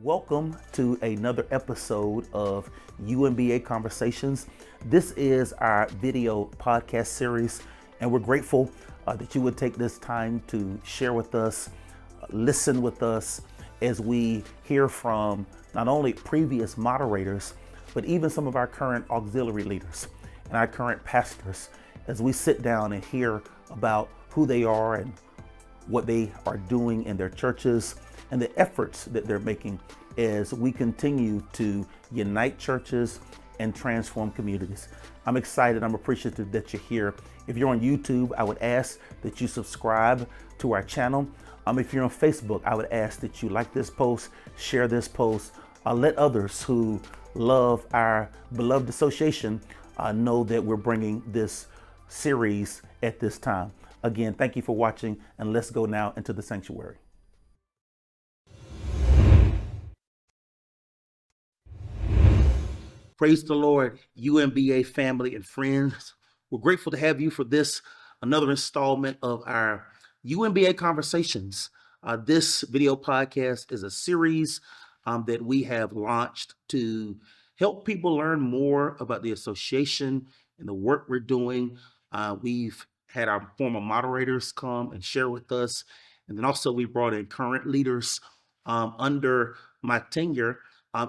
Welcome to another episode of UMBA Conversations. This is our video podcast series, and we're grateful that you would take this time to share with us, listen with us as we hear from not only previous moderators, but even some of our current auxiliary leaders and our current pastors as we sit down and hear about who they are and what they are doing in their churches and the efforts that they're making as we continue to unite churches and transform communities. I'm excited. I'm appreciative that you're here. If you're on YouTube, I would ask that you subscribe to our channel. If you're on Facebook, I would ask that you like this post, share this post, let others who love our beloved association know that we're bringing this series at this time. Again, thank you for watching, and let's go now into the sanctuary. Praise the Lord, UMBA family and friends. We're grateful to have you for this, another installment of our UMBA Conversations. This video podcast is a series that we have launched to help people learn more about the association and the work we're doing. We've had our former moderators come and share with us. And then also we brought in current leaders under my tenure.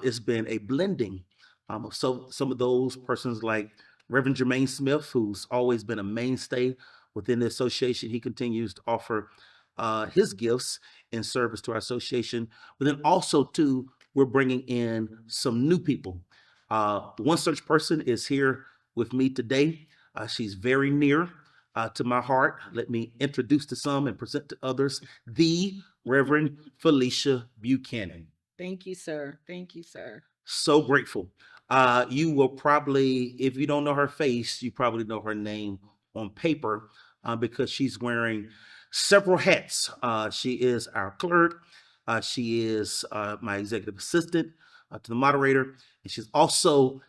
It's been a blending. So some of those persons like Reverend Jermaine Smith, who's always been a mainstay within the association. He continues to offer his gifts in service to our association. But then also too, we're bringing in some new people. One such person is here with me today. She's very near to my heart. Let me introduce to some and present to others the Reverend Felicia Buchanan. Thank you, sir. Thank you, sir. So grateful. You will probably, if you don't know her face, you probably know her name on paper because she's wearing several hats. She is our clerk. She is my executive assistant to the moderator. And she's also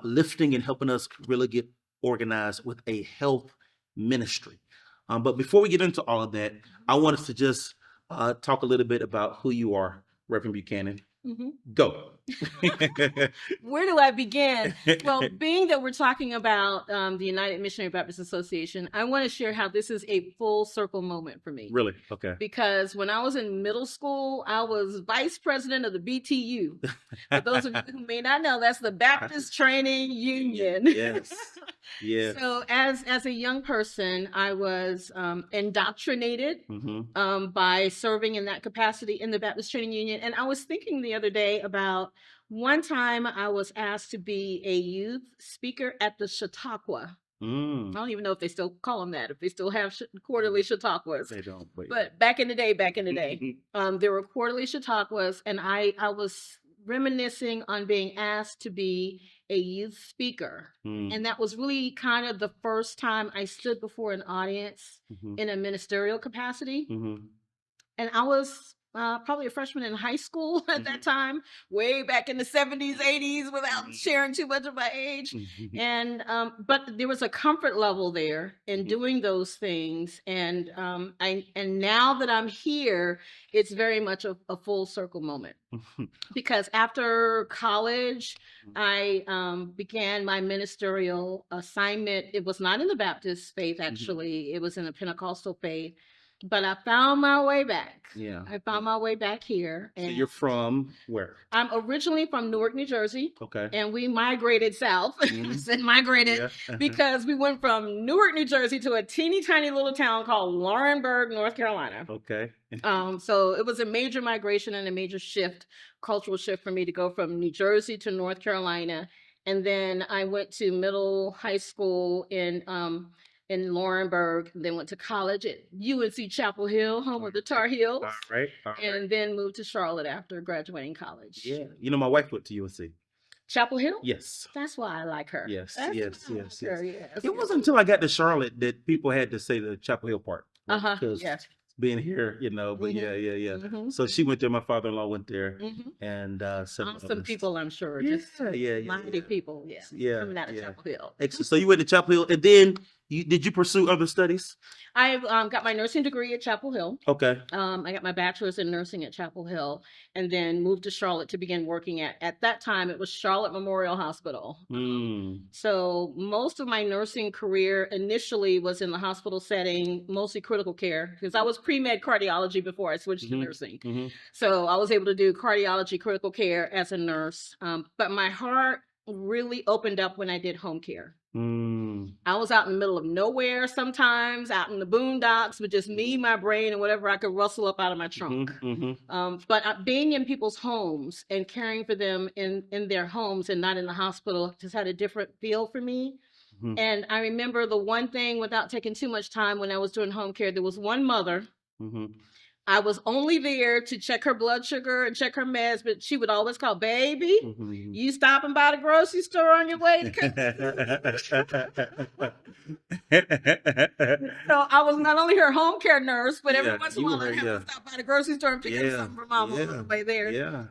lifting and helping us really get organized with a health ministry. But before we get into all of that, I want us to just talk a little bit about who you are, Reverend Buchanan. Mm-hmm. Go. Where do I begin? Well, being that we're talking about the United Missionary Baptist Association, I want to share how this is a full circle moment for me. Really? Okay. Because when I was in middle school, I was vice president of the BTU. For those of you who may not know, that's the Baptist Training Union. Yes. Yes. So as a young person, I was indoctrinated by serving in that capacity in the Baptist Training Union. And I was thinking the other day about one time I was asked to be a youth speaker at the Chautauqua. I don't even know if they still call them that, if they still have quarterly Chautauquas. They don't. But back in the day, there were quarterly Chautauquas, and I was reminiscing on being asked to be a youth speaker. And that was really kind of the first time I stood before an audience in a ministerial capacity. And I was probably a freshman in high school at that time, way back in the 70s, 80s, without sharing too much of my age. And but there was a comfort level there in doing those things. And now that I'm here, it's very much a full circle moment. Because after college, I began my ministerial assignment. It was not in the Baptist faith, actually. It was in the Pentecostal faith. But I found my way back. Yeah. I found my way back here. And so you're from where? I'm originally from Newark, New Jersey. Okay. And we migrated south. I said migrated because we went from Newark, New Jersey to a teeny tiny little town called Laurinburg, North Carolina. Okay. So it was a major migration and a major shift, cultural shift for me to go from New Jersey to North Carolina. And then I went to high school in Laurinburg, then went to college at UNC Chapel Hill, home of the Tar Heels. All right. And then moved to Charlotte after graduating college. Yeah. You know, my wife went to UNC. Chapel Hill? Yes. That's why I like her. Yes. Yes. It wasn't until I got to Charlotte that people had to say the Chapel Hill part. Yes. Being here, but So she went there. My father-in-law went there, and some people, I'm sure. Mighty people. Coming out of Chapel Hill. Excellent. So you went to Chapel Hill, and then Did you pursue other studies? I got my nursing degree at Chapel Hill. Okay. I got my bachelor's in nursing at Chapel Hill, and then moved to Charlotte to begin working at that time it was Charlotte Memorial Hospital. So most of my nursing career initially was in the hospital setting, mostly critical care, because I was pre-med cardiology before I switched to nursing. So I was able to do cardiology, critical care as a nurse. But my heart really opened up when I did home care. I was out in the middle of nowhere sometimes, out in the boondocks with just me, my brain, and whatever I could rustle up out of my trunk. But being in people's homes and caring for them in their homes and not in the hospital just had a different feel for me. And I remember the one thing, without taking too much time, when I was doing home care, there was one mother. I was only there to check her blood sugar and check her meds, but she would always call, baby, you stopping by the grocery store on your way to So I was not only her home care nurse, but every once in a while I have to stop by the grocery store and pick up something for mom on the way there.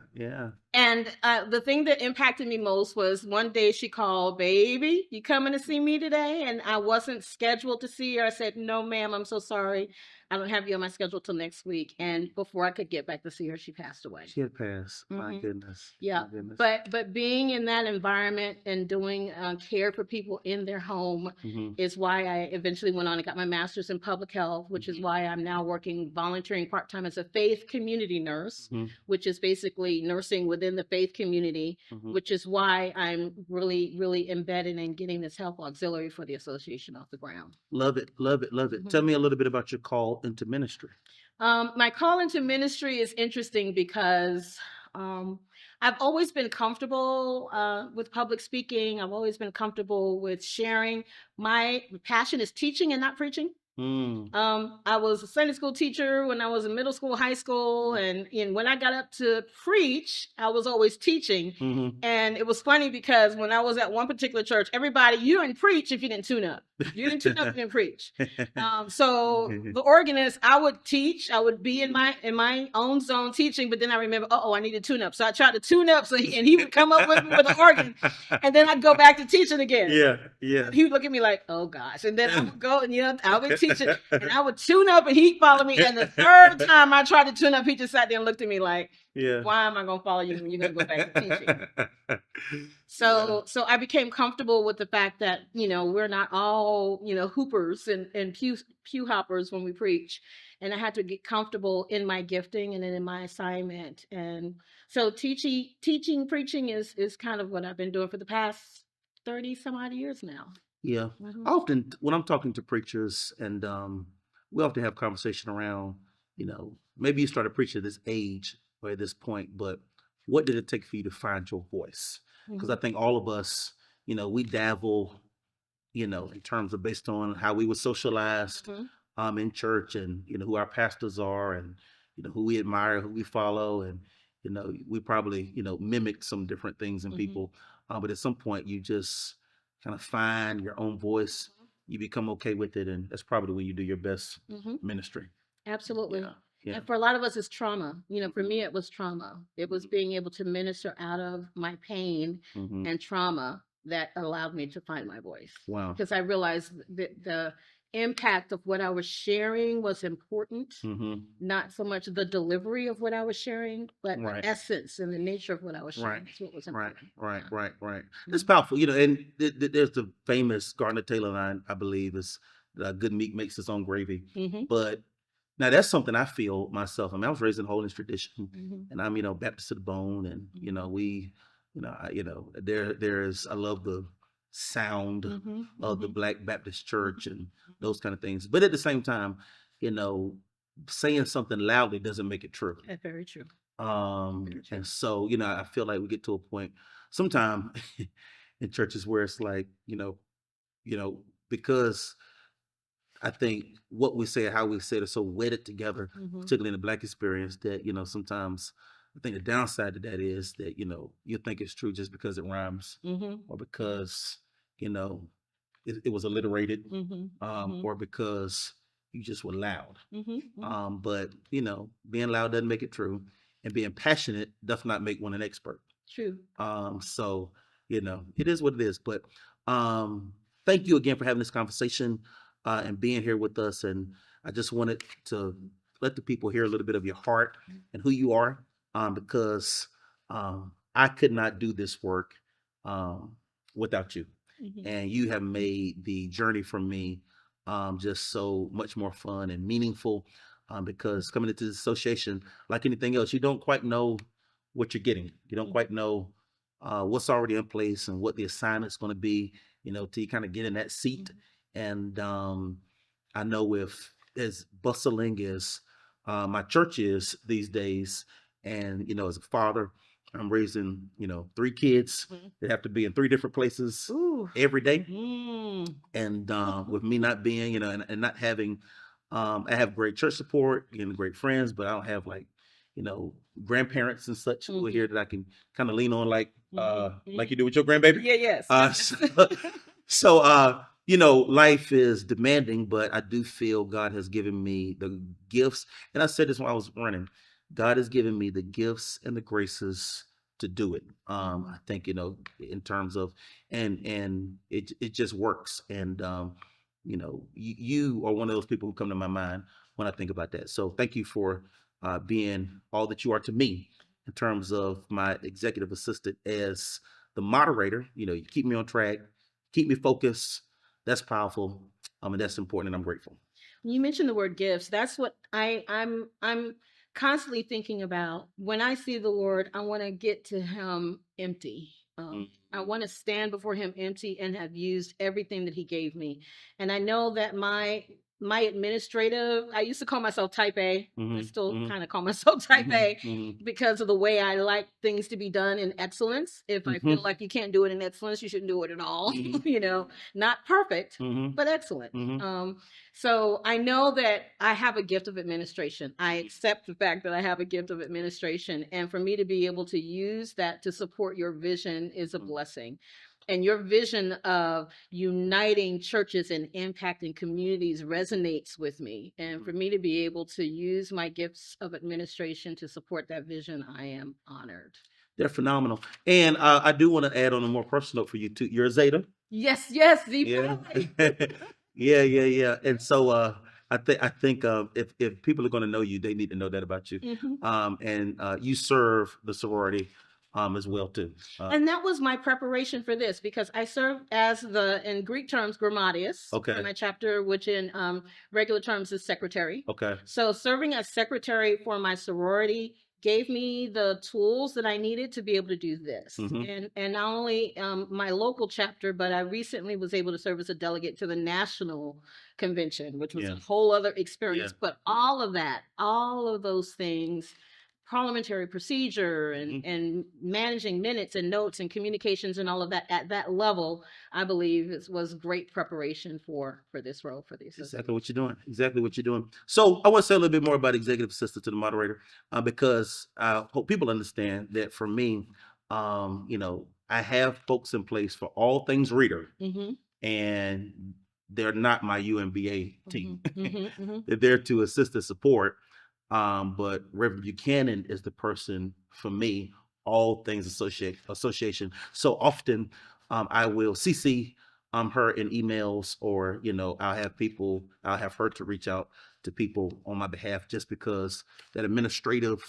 And the thing that impacted me most was one day she called, baby, you coming to see me today? And I wasn't scheduled to see her. I said, no, ma'am, I'm so sorry. I don't have you on my schedule till next week. And before I could get back to see her, she passed away. She had passed. My goodness. Yeah. My goodness. But being in that environment and doing care for people in their home is why I eventually went on and got my master's in public health, which is why I'm now working volunteering part-time as a faith community nurse, which is basically nursing within the faith community, which is why I'm really, really embedded in getting this health auxiliary for the association off the ground. Love it. Love it. Love it. Tell me a little bit about your call into ministry. My call into ministry is interesting because I've always been comfortable with public speaking. I've always been comfortable with sharing. My passion is teaching and not preaching. I was a Sunday school teacher when I was in middle school, high school, and when I got up to preach, I was always teaching. And it was funny because when I was at one particular church, everybody, you didn't preach if you didn't tune up. You didn't tune up, you didn't preach. So the organist, I would teach. I would be in my own zone teaching, but then I remember, I need to tune up. So I tried to tune up, and he would come up with me with an organ, and then I'd go back to teaching again. He would look at me like, oh gosh, and then I would go and I would teach it, and I would tune up, and he'd follow me. And the third time I tried to tune up, he just sat there and looked at me like, why am I going to follow you when you're going to go back to teaching? So I became comfortable with the fact that, we're not all, hoopers and pew hoppers when we preach. And I had to get comfortable in my gifting and in my assignment. And so teaching, preaching is kind of what I've been doing for the past 30 some odd years now. Yeah. Often when I'm talking to preachers, and we often have conversation around, maybe you started preaching at this age or at this point, but what did it take for you to find your voice? Because I think all of us, we dabble, in terms of based on how we were socialized in church, and, who our pastors are, and, who we admire, who we follow. And, we probably, mimic some different things in people. But at some point you just kind of find your own voice, you become okay with it. And that's probably when you do your best ministry. Absolutely. Yeah. And for a lot of us, it's trauma. For me, it was trauma. It was being able to minister out of my pain and trauma that allowed me to find my voice. Wow. Because I realized that the impact of what I was sharing was important, not so much the delivery of what I was sharing, but the essence and the nature of what I was sharing. That's what was important. Right. It's powerful, and there's the famous Gardner Taylor line, I believe, is good meat makes its own gravy. But now that's something I feel myself. I mean, I was raised in holiness tradition, and I'm, Baptist to the bone, and there's I love the sound of the Black Baptist Church and those kind of things. But at the same time, saying something loudly doesn't make it true. That's very true. And so, I feel like we get to a point sometime in churches where it's like, because I think what we say, how we say it, are so wedded together, particularly in the Black experience, that, sometimes I think the downside to that is that, you think it's true just because it rhymes, or because, it was alliterated, or because you just were loud. But, being loud doesn't make it true, and being passionate does not make one an expert. True. So, it is what it is. But thank you again for having this conversation and being here with us. And I just wanted to let the people hear a little bit of your heart and who you are, because I could not do this work um, without you. And you have made the journey for me just so much more fun and meaningful, because coming into this association, like anything else, you don't quite know what you're getting. You don't quite know what's already in place and what the assignment's going to be, till you kind of get in that seat. And I know if as bustling as my church is these days, and, as a father, I'm raising, 3 kids that have to be in 3 different places every day. And with me not being, and not having, I have great church support and great friends, but I don't have like, grandparents and such who are here that I can kind of lean on, like you do with your grandbaby. Yes. So, life is demanding, but I do feel God has given me the gifts. And I said this when I was running. God has given me the gifts and the graces to do it. I think, in terms of, and it just works. And, you are one of those people who come to my mind when I think about that. So thank you for being all that you are to me in terms of my executive assistant as the moderator. You keep me on track, keep me focused. That's powerful. And that's important. And I'm grateful. You mentioned the word gifts. That's what I'm constantly thinking about. When I see the Lord, I want to get to him empty. I want to stand before him empty and have used everything that he gave me. And I know that my administrative, I used to call myself type A. I still kind of call myself type A because of the way I like things to be done in excellence. If I feel like you can't do it in excellence, you shouldn't do it at all. Not perfect, but excellent. So I know that I have a gift of administration. I accept the fact that I have a gift of administration. And for me to be able to use that to support your vision is a blessing. And your vision of uniting churches and impacting communities resonates with me. And for me to be able to use my gifts of administration to support that vision, I am honored. They're phenomenal. And I do want to add on a more personal note for you too. You're a Zeta. Yes, Z. Yeah. Yeah. And so I think if people are going to know you, they need to know that about you. And you serve the sorority as well too. And that was my preparation for this, because I served as in Greek terms, grammatias for my chapter, which in regular terms is secretary. Okay. So serving as secretary for my sorority gave me the tools that I needed to be able to do this. And not only my local chapter, but I recently was able to serve as a delegate to the national convention, which was a whole other experience. But all of those things, parliamentary procedure and managing minutes and notes and communications and all of that at that level, I believe was great preparation for this role, for the assistant. Exactly what you're doing. So I want to say a little bit more about executive assistant to the moderator, because I hope people understand that for me, I have folks in place for all things reader, and they're not my UMBA team. They're there to assist and support. But Reverend Buchanan is the person for me, all things association. So often I will CC her in emails, or, I'll have her to reach out to people on my behalf, just because that administrative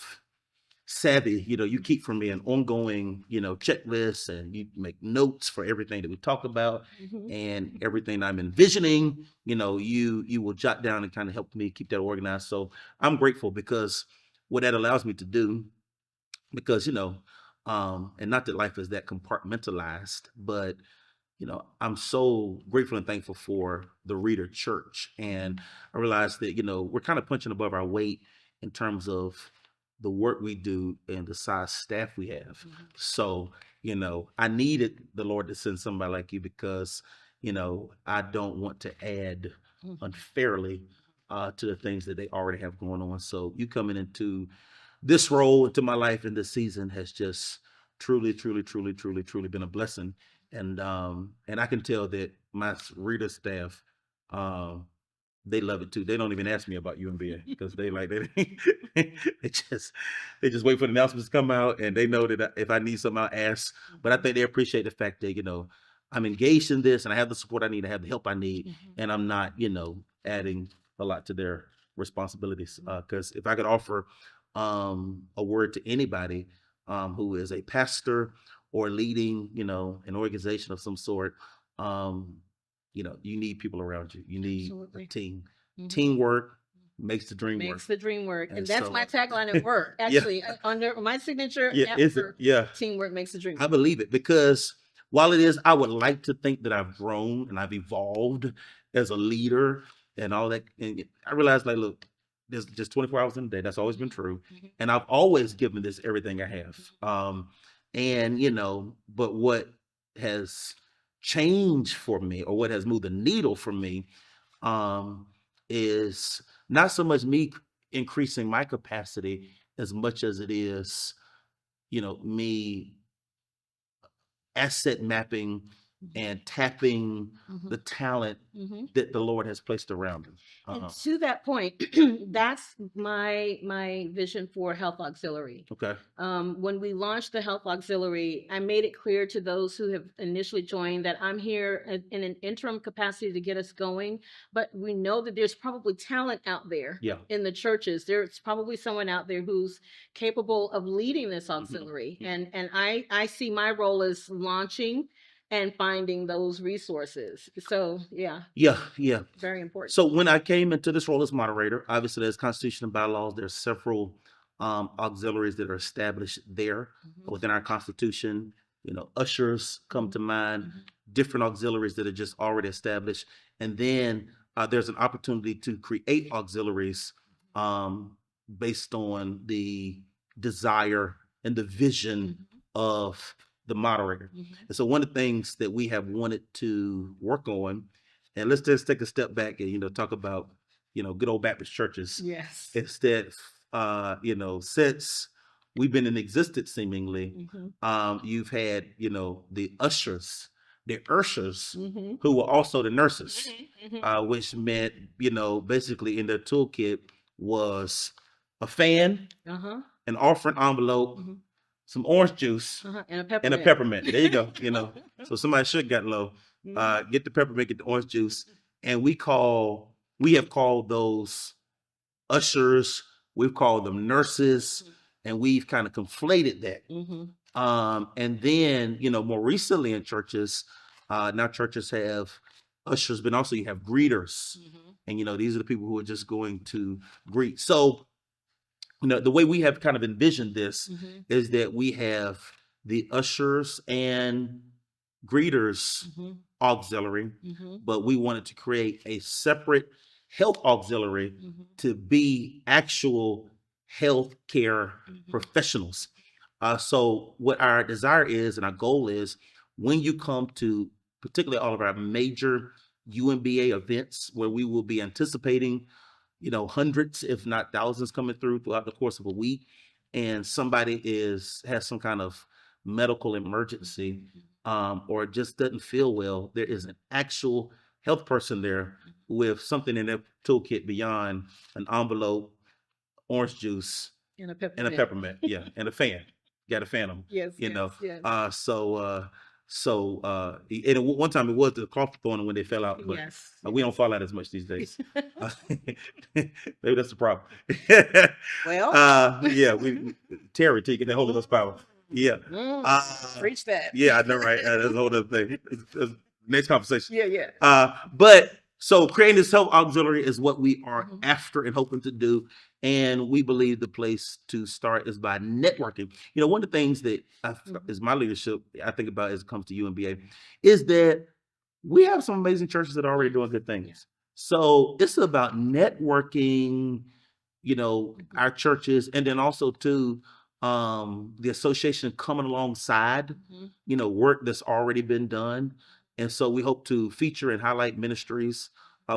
savvy, you keep from me an ongoing, checklist, and you make notes for everything that we talk about and everything I'm envisioning, you will jot down and kind of help me keep that organized. So I'm grateful, because what that allows me to do, because, and not that life is that compartmentalized, but, I'm so grateful and thankful for the Reader Church. And I realized that, we're kind of punching above our weight in terms of the work we do and the size staff we have. So, I needed the Lord to send somebody like you, because, I don't want to add unfairly to the things that they already have going on. So you coming into this role, into my life in this season, has just truly been a blessing. And I can tell that my reader staff, they love it too. They don't even ask me about UMBA, because they just wait for the announcements to come out, and they know that if I need something, I'll ask. But I think they appreciate the fact that, I'm engaged in this and I have the support I need, I have the help I need, Mhm. and I'm not, adding a lot to their responsibilities. Because if I could offer a word to anybody who is a pastor or leading, an organization of some sort, um, you need people around you. You need a Absolutely. team. Mhm. Teamwork makes the dream work. Makes the dream work. And And that's so, my tagline at work. yeah, Actually, under my signature yeah, at is it? work, Yeah, teamwork makes the dream I work. believe it because while it is, I would like to think that I've grown and I've evolved as a leader and all that. And I realized, like, look, there's just 24 hours in a day. That's always been true. Mhm. And I've always given this everything I have. And, but what has changed for me or what has moved the needle for me um, is not so much me increasing my capacity as much as it is, me asset mapping and tapping the talent Mhm. that the Lord has placed around him. And to that point, that's my vision for Health Auxiliary. Okay. When we launched the Health Auxiliary, I made it clear to those who have initially joined that I'm here in an interim capacity to get us going, but we know that there's probably talent out there Yeah. in the churches. There's probably someone out there who's capable of leading this auxiliary. And I see my role as launching and finding those resources. So yeah, Yeah. Yeah. very important. So when I came into this role as moderator, obviously there's constitution and bylaws. There's several auxiliaries that are established there within our constitution. Ushers come to mind, different auxiliaries that are just already established. And then there's an opportunity to create auxiliaries based on the desire and the vision of the moderator. And so one of the things that we have wanted to work on, and let's just take a step back and talk about good old Baptist churches. Yes. Instead, since we've been in existence seemingly, you've had the ushers, the urshers, who were also the nurses, which meant basically in their toolkit was a fan, an offering envelope, some orange juice, and a peppermint. There you go. So somebody should got low. Get the peppermint, get the orange juice, and we have called those ushers. We've called them nurses, and we've kind of conflated that. And then more recently in churches, now churches have ushers, but also you have greeters, and these are the people who are just going to greet. So the way we have kind of envisioned this is that we have the ushers and greeters auxiliary, but we wanted to create a separate health auxiliary to be actual healthcare professionals. So what our desire is and our goal is, when you come to particularly all of our major UMBA events where we will be anticipating hundreds, if not thousands, coming through throughout the course of a week, and somebody has some kind of medical emergency, or just doesn't feel well, there is an actual health person there with something in their toolkit beyond an envelope, orange juice, And a and a peppermint, yeah, and a fan. Got a fan on. Yes. And one time it was the cloth throwing when they fell out, but Yes. we don't fall out as much these days. Maybe that's the problem. Well, Yeah, Terry taking the Holy Ghost power. Yeah. preach that. Yeah, I know, right? That's a whole other thing. It's next conversation. Yeah. But so creating this health auxiliary is what we are after and hoping to do. And we believe the place to start is by networking. One of the things that is my leadership, I think about as it comes to UMBA, is that we have some amazing churches that are already doing good things. Yeah. So it's about networking, our churches, and then also too, the association coming alongside, work that's already been done. And so we hope to feature and highlight ministries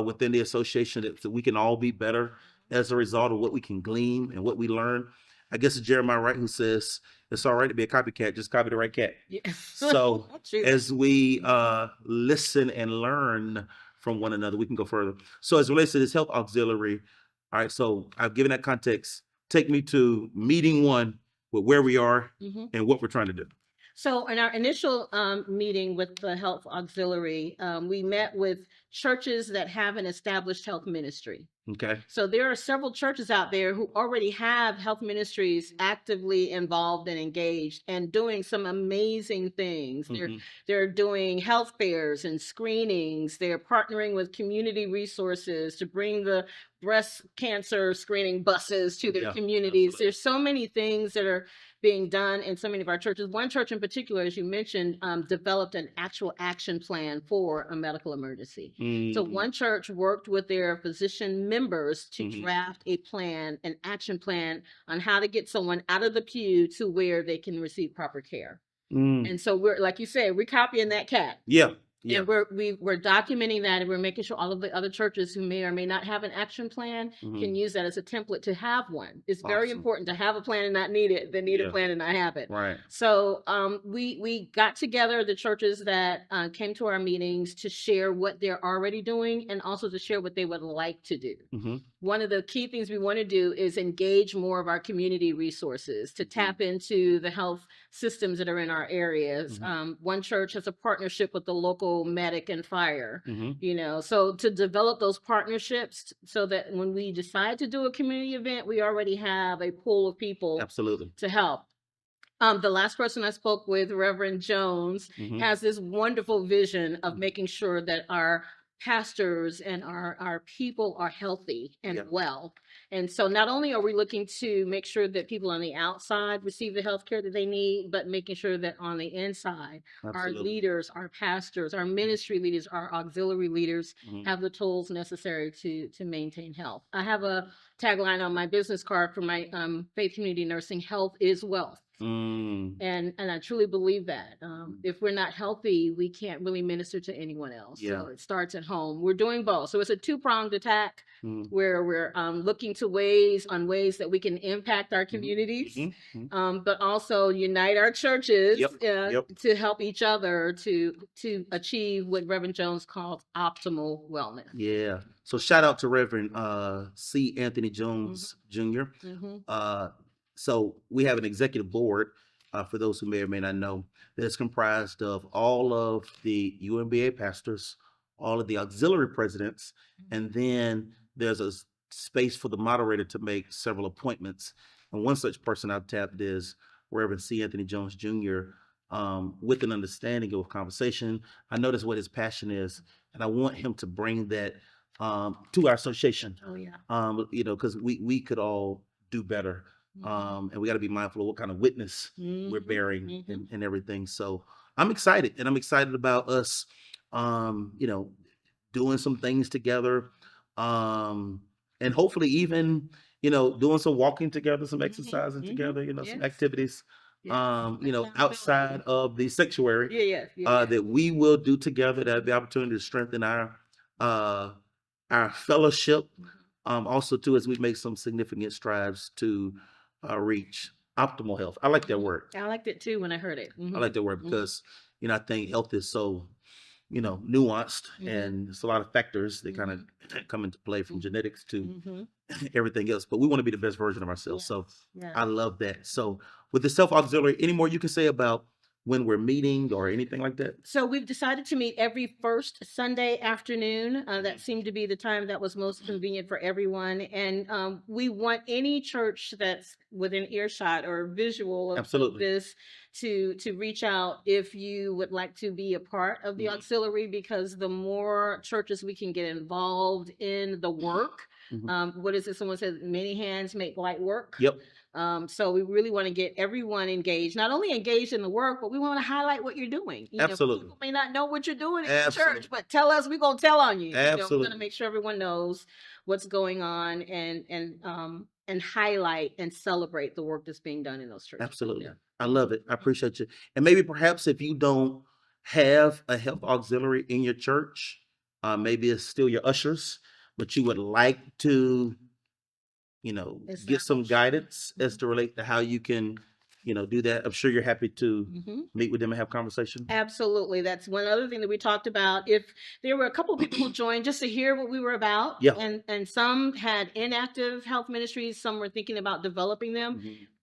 within the association that we can all be better as a result of what we can glean and what we learn. I guess it's Jeremiah Wright who says it's all right to be a copycat, just copy the right cat. Yeah. So as we listen and learn from one another, we can go further. So as it relates to this health auxiliary, all right, so I've given that context. Take me to meeting one with where we are and what we're trying to do. So in our initial meeting with the Health Auxiliary, we met with churches that have an established health ministry. Okay. So there are several churches out there who already have health ministries actively involved and engaged and doing some amazing things. They're doing health fairs and screenings. They're partnering with community resources to bring the breast cancer screening buses to their communities. Absolutely. There's so many things that are being done in so many of our churches. One church in particular, as you mentioned, developed an actual action plan for a medical emergency. So one church worked with their physician members to draft a plan, an action plan on how to get someone out of the pew to where they can receive proper care. And so we're, like you said, we're copying that cat. Yeah. And we're documenting that, and we're making sure all of the other churches who may or may not have an action plan can use that as a template to have one. It's very important to have a plan and not need it than need a plan and not have it. Right. So we got together the churches that came to our meetings to share what they're already doing and also to share what they would like to do. One of the key things we want to do is engage more of our community resources to tap into the health systems that are in our areas. One church has a partnership with the local medic and fire, so to develop those partnerships so that when we decide to do a community event, we already have a pool of people to help. The last person I spoke with, Reverend Jones, has this wonderful vision of making sure that our pastors and our people are healthy and well. And so not only are we looking to make sure that people on the outside receive the health care that they need, but making sure that on the inside, our leaders, our pastors, our ministry leaders, our auxiliary leaders have the tools necessary to maintain health. I have a tagline on my business card for my faith community nursing: health is wealth. And I truly believe that if we're not healthy, we can't really minister to anyone else. So it starts at home. We're doing both. So it's a two-pronged attack where we're looking to ways that we can impact our communities, but also unite our churches to help each other to achieve what Reverend Jones called optimal wellness. Yeah. So shout out to Reverend C. Anthony Jones Jr. So we have an executive board, for those who may or may not know, that's comprised of all of the UMBA pastors, all of the auxiliary presidents, and then there's a space for the moderator to make several appointments. And one such person I've tapped is Reverend C. Anthony Jones Jr., with an understanding of conversation. I notice what his passion is, and I want him to bring that to our association. Because we could all do better. And we got to be mindful of what kind of witness we're bearing and everything. So I'm excited, and I'm excited about us, doing some things together, and hopefully even, doing some walking together, some exercising together, some activities, outside of the sanctuary, that we will do together, that have the opportunity to strengthen our fellowship. Also too, as we make some significant strides to reach optimal health. I like that word. I liked it too when I heard it. I like that word because, I think health is so, nuanced, and there's a lot of factors that kind of come into play, from genetics to everything else. But we want to be the best version of ourselves. So I love that. So with the self auxiliary, any more you can say about when we're meeting or anything like that? So we've decided to meet every first Sunday afternoon. That seemed to be the time that was most convenient for everyone. And we want any church that's within earshot or visual of this to reach out if you would like to be a part of the auxiliary, because the more churches we can get involved in the work, what is it? Someone said, many hands make light work. So we really want to get everyone engaged, not only engaged in the work, but we want to highlight what you're doing. People may not know what you're doing in the church, but tell us, we're going to tell on you. We're going to make sure everyone knows what's going on and highlight and celebrate the work that's being done in those churches. Absolutely. I love it. I appreciate you. And maybe perhaps if you don't have a health auxiliary in your church, maybe it's still your ushers, but you would like to get some guidance as to relate to how you can, do that. I'm sure you're happy to meet with them and have conversation. Absolutely. That's one other thing that we talked about. If there were a couple of people who joined just to hear what we were about, and some had inactive health ministries, some were thinking about developing them.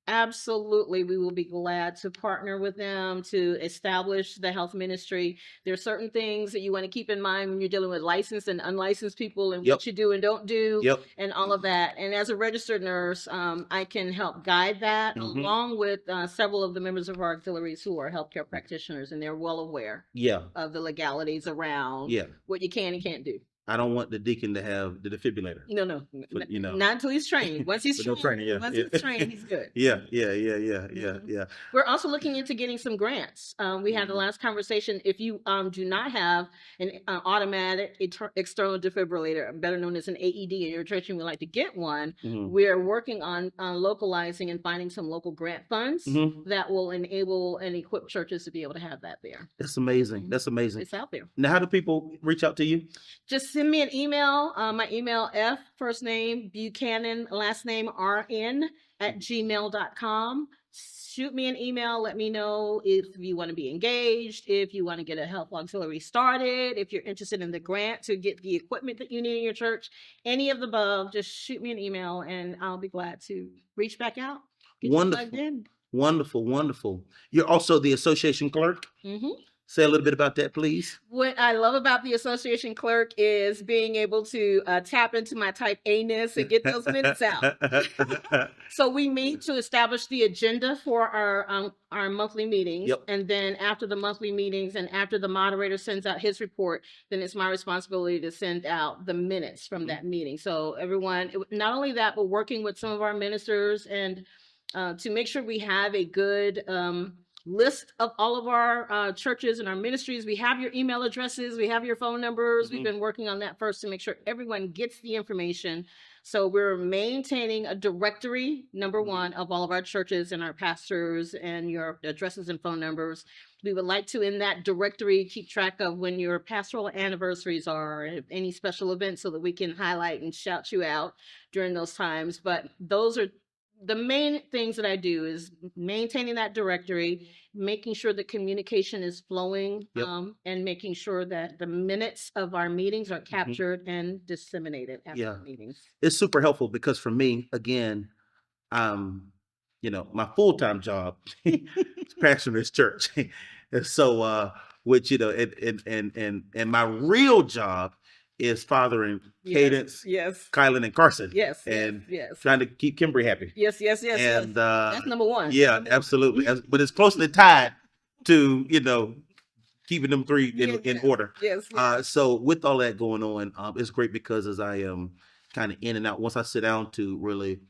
Absolutely. We will be glad to partner with them to establish the health ministry. There are certain things that you want to keep in mind when you're dealing with licensed and unlicensed people and Yep. what you do and don't do Yep. and all of that. And as a registered nurse, I can help guide that along with several of the members of our auxiliaries who are healthcare practitioners, and they're well aware of the legalities around what you can and can't do. I don't want the deacon to have the defibrillator. No, but, you know, not until he's trained. Once he's no training, once he's trained, he's good. Yeah. We're also looking into getting some grants. We had the last conversation. If you do not have an automatic external defibrillator, better known as an AED, in your church and would like to get one, we're working on localizing and finding some local grant funds that will enable and equip churches to be able to have that there. That's amazing. That's amazing. It's out there. Now, how do people reach out to you? Just send me an email. My email, F, first name, Buchanan, last name, RN, @gmail.com. Shoot me an email. Let me know if you want to be engaged, if you want to get a health auxiliary started, if you're interested in the grant to get the equipment that you need in your church, any of the above, just shoot me an email and I'll be glad to reach back out. Wonderful. You're also the association clerk. Say a little bit about that, please. What I love about the association clerk is being able to tap into my type A-ness and get those minutes out. So we meet to establish the agenda for our monthly meetings. And then after the monthly meetings and after the moderator sends out his report, then it's my responsibility to send out the minutes from that meeting. So everyone, not only that, but working with some of our ministers and to make sure we have a good list of all of our churches and our ministries. We have your email addresses, we have your phone numbers. We've been working on that first to make sure everyone gets the information. So we're maintaining a directory, number one, of all of our churches and our pastors and your addresses and phone numbers. We would like to, in that directory, keep track of when your pastoral anniversaries are, any special events, so that we can highlight and shout you out during those times. But those are the main things that I do, is maintaining that directory, making sure the communication is flowing, and making sure that the minutes of our meetings are captured and disseminated after the meetings. It's super helpful because for me, again, my full-time job is pastoring this church. And so, which, and my real job is fathering Cadence, Kylan, and Carson. And trying to keep Kimberly happy. Yes. And that's number one. Yeah, absolutely. But it's closely tied to, keeping them three in order. So with all that going on, it's great because as I am kind of in and out, once I sit down to really,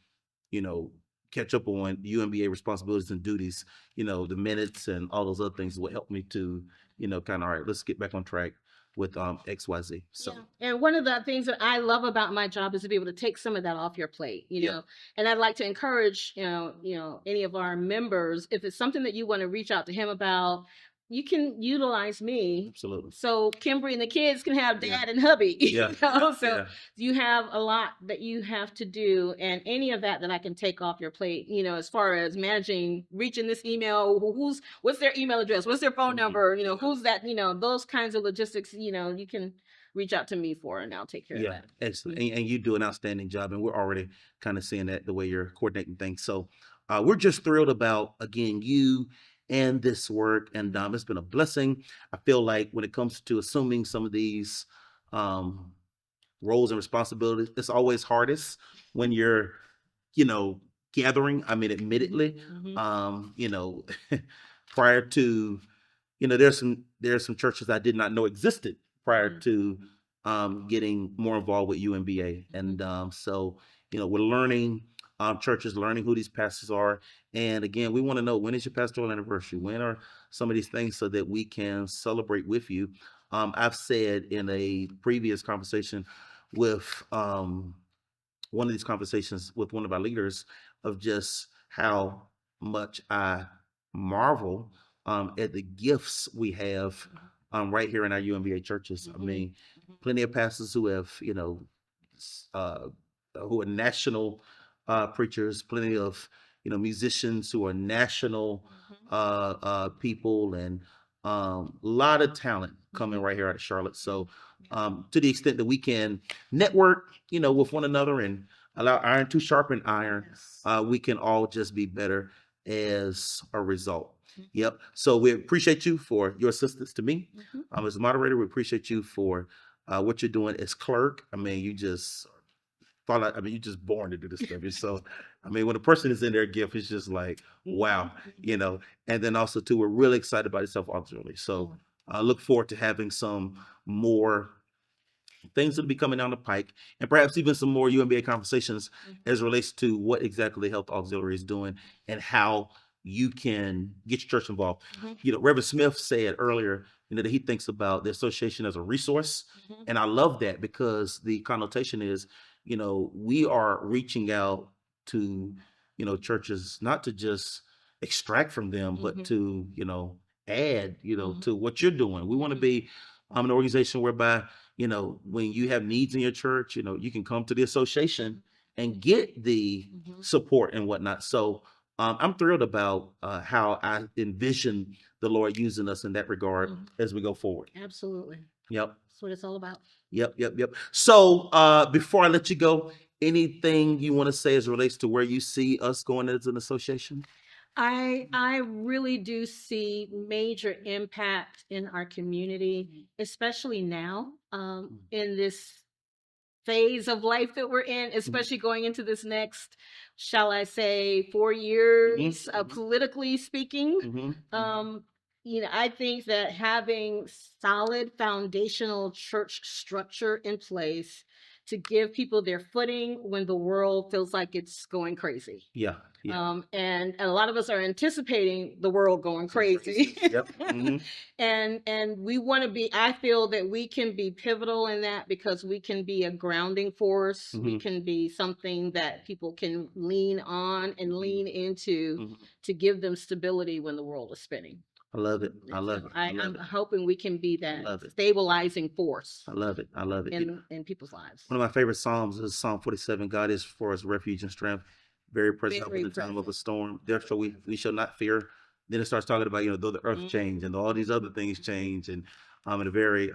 catch up on UMBA responsibilities and duties, the minutes and all those other things will help me to, kind of, all right, let's get back on track with XYZ. So and one of the things that I love about my job is to be able to take some of that off your plate, know. And I'd like to encourage any of our members, if it's something that you want to reach out to him about, you can utilize me. Absolutely. So Kimberly and the kids can have dad and hubby. So you have a lot that you have to do, and any of that I can take off your plate, as far as managing, reaching this email, what's their email address, what's their phone number, who's that, those kinds of logistics, you can reach out to me for, and I'll take care of that. Excellent. And you do an outstanding job, and we're already kind of seeing that the way you're coordinating things. So we're just thrilled about, again, you and this work, and it's been a blessing. I feel like when it comes to assuming some of these roles and responsibilities, it's always hardest when you're, gathering. I mean, admittedly, prior to, there's some churches I did not know existed prior to getting more involved with UMBA, and so we're learning. Churches learning who these pastors are. And again, we want to know, when is your pastoral anniversary? When are some of these things, so that we can celebrate with you? I've said in a previous conversation with one of these conversations with one of our leaders, of just how much I marvel at the gifts we have right here in our UMBA churches. I mean, plenty of pastors who have, who are national preachers, plenty of musicians who are national people, and a lot of talent coming right here out of Charlotte. So to the extent that we can network with one another and allow iron to sharpen iron. Yes. We can all just be better as a result. Mhm. Yep. So we appreciate you for your assistance to me. Mhm. As a moderator, we appreciate you for what you're doing as clerk. I mean, you just fall out. I mean, you're just born to do this stuff. You're so, I mean, when a person is in their gift, it's just like, wow, you know. And then also too, we're really excited about yourself ultimately. So I look forward to having some more things that'll be coming down the pike, and perhaps even some more UMBA conversations as it relates to what exactly Health Auxiliary is doing and how you can get your church involved. Mhm. You know, Reverend Smith said earlier, you know, that he thinks about the association as a resource. Mhm. And I love that because the connotation is, you know, we are reaching out to, you know, churches not to just extract from them, but to, you know, add, you know, to what you're doing. We want to be an organization whereby, you know, when you have needs in your church, you know, you can come to the association and get the support and whatnot. So I'm thrilled about how I envision the Lord using us in that regard as we go forward. Absolutely. Yep. That's what it's all about. Yep. So before I let you go, anything you want to say as it relates to where you see us going as an association? I really do see major impact in our community, especially now, in this phase of life that we're in, especially going into this next, shall I say, 4 years, politically speaking. You know, I think that having solid foundational church structure in place to give people their footing when the world feels like it's going crazy. Yeah. And a lot of us are anticipating the world going crazy. Yep. And we want to be, I feel that we can be pivotal in that because we can be a grounding force. We can be something that people can lean on and lean into to give them stability when the world is spinning. I love it. I love So it. I'm hoping we can be that Love it. stabilizing force I love it. I love it. in people's lives. One of my favorite Psalms is Psalm 47. God is for us refuge and strength, very present help in Very the time of a present. storm. Therefore, we shall not fear. Then it starts talking about, you know, though the earth change and all these other things change, and in a very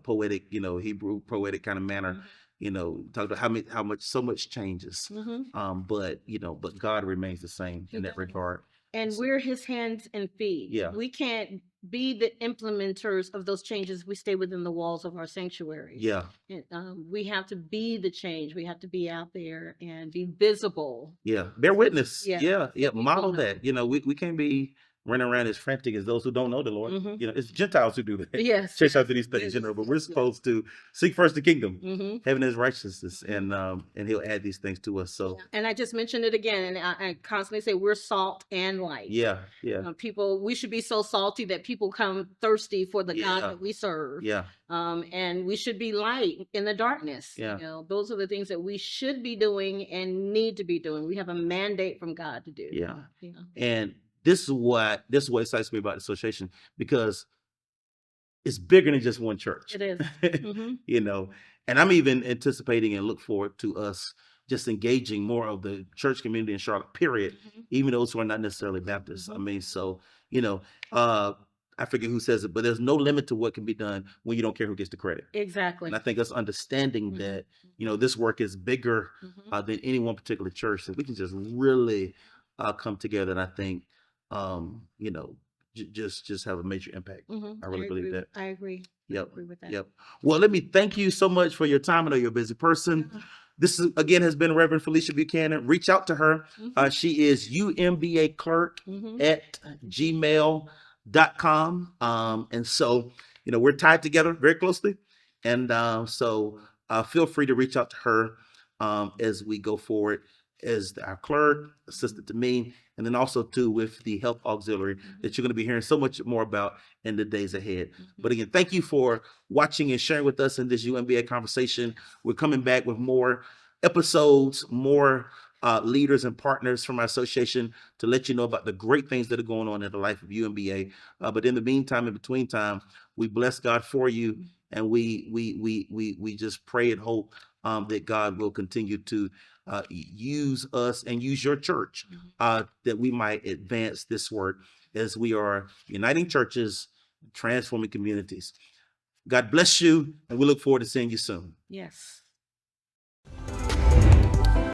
poetic, you know, Hebrew poetic kind of manner, you know, talk about how much so much changes. But you know, but God remains the same in that regard. And we're his hands and feet. Yeah. We can't be the implementers of those changes. We stay within the walls of our sanctuaries. Yeah. And, we have to be the change. We have to be out there and be visible. Yeah. Bear witness. Yeah. Yeah. People Model know. that. You know, we can't be running around as frantic as those who don't know the Lord. You know, it's Gentiles who do that. Yes. Chase after these things, Yes. you know, but we're supposed to seek first the kingdom, heaven is righteousness, and he'll add these things to us. So And I just mentioned it again, and I constantly say we're salt and light. yeah. People, we should be so salty that people come thirsty for the God that we serve. Yeah. And we should be light in the darkness. Yeah. You know, those are the things that we should be doing and need to be doing. We have a mandate from God to do. Yeah. You know? And this is what excites me about the association, because it's bigger than just one church. It is. You know, and I'm even anticipating and look forward to us just engaging more of the church community in Charlotte, period, even those who are not necessarily Baptists. I mean, so, you know, I forget who says it, but there's no limit to what can be done when you don't care who gets the credit. Exactly. And I think us understanding that, you know, this work is bigger than any one particular church, that we can just really come together. And I think, you know, just have a major impact. I really believe that. I agree. Yep. I agree with that. Yep. Well, let me thank you so much for your time. I know you're a busy person. This is, again, has been Reverend Felicia Buchanan. Reach out to her. She is UMBA Clerk at gmail.com. And so, you know, we're tied together very closely. And so feel free to reach out to her as we go forward as our clerk, assistant to me, and then also too with the Health Auxiliary that you're going to be hearing so much more about in the days ahead. But again, thank you for watching and sharing with us in this UMBA conversation. We're coming back with more episodes, more leaders and partners from our association to let you know about the great things that are going on in the life of UMBA. But in the meantime, in between time, we bless God for you, and we just pray and hope that God will continue to use us and use your church that we might advance this work as we are uniting churches, transforming communities. God bless you, and we look forward to seeing you soon. Yes.